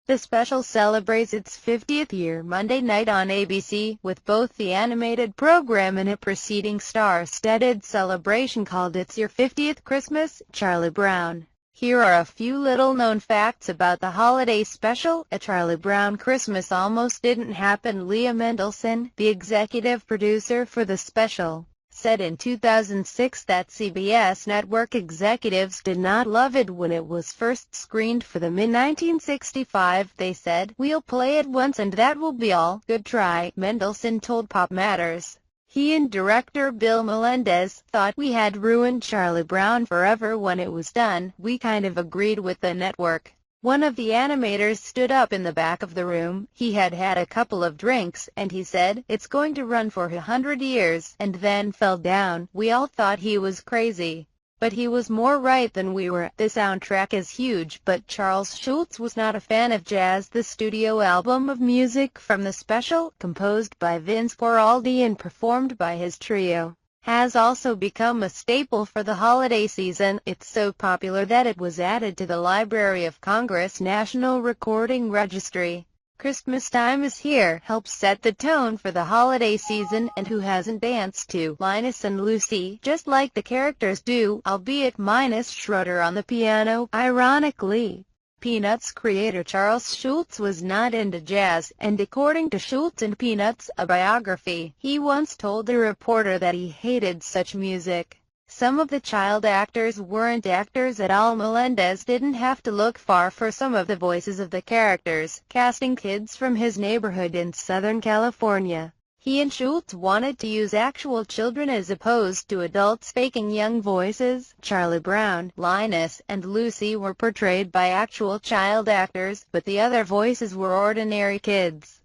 The special celebrates its 50th year Monday night on ABC, with both the animated program and a preceding star-studded celebration called It's Your 50th Christmas, Charlie Brown. Here are a few little-known facts about the holiday special. A Charlie Brown Christmas almost didn't happen. Leah Mendelsohn, the executive producer for the special, said in 2006 that CBS network executives did not love it when it was first screened for them in 1965. They said, "We'll play it once and that will be all. Good try," Mendelsohn told Pop Matters. He and director Bill Melendez thought we had ruined Charlie Brown forever when it was done. We kind of agreed with the network. One of the animators stood up in the back of the room. He had had a couple of drinks, and he said, "It's going to run for 100 years, and then fell down. We all thought he was crazy. But he was more right than we were. The soundtrack is huge." But Charles Schulz was not a fan of jazz. The studio album of music from the special, composed by Vince Guaraldi and performed by his trio, has also become a staple for the holiday season. It's so popular that it was added to the Library of Congress National Recording Registry. Christmas Time Is Here helps set the tone for the holiday season, and who hasn't danced to Linus and Lucy, just like the characters do, albeit minus Schroder on the piano, ironically. Peanuts creator Charles Schulz was not into jazz, and according to Schulz and Peanuts, a biography, he once told a reporter that he hated such music. Some of the child actors weren't actors at all. Melendez didn't have to look far for some of the voices of the characters, casting kids from his neighborhood in Southern California. He and Schulz wanted to use actual children as opposed to adults faking young voices. Charlie Brown, Linus, and Lucy were portrayed by actual child actors, but the other voices were ordinary kids.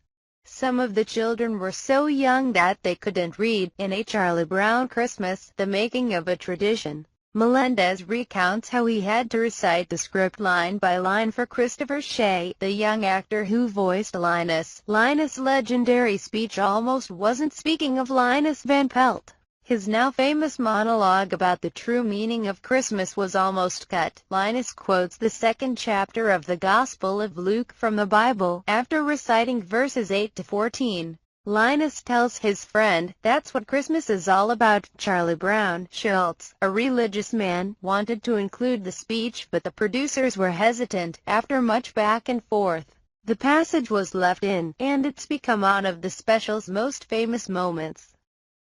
Some of the children were so young that they couldn't read. In A Charlie Brown Christmas, The Making of a Tradition, Melendez recounts how he had to recite the script line by line for Christopher Shea, the young actor who voiced Linus. Linus' legendary speech almost wasn't speaking of Linus Van Pelt. His now famous monologue about the true meaning of Christmas was almost cut. Linus quotes the second chapter of the Gospel of Luke from the Bible, after reciting verses 8 to 14. Linus tells his friend, "That's what Christmas is all about." Charlie Brown, Schulz, a religious man, wanted to include the speech, but the producers were hesitant. After much back and forth, the passage was left in, and it's become one of the special's most famous moments.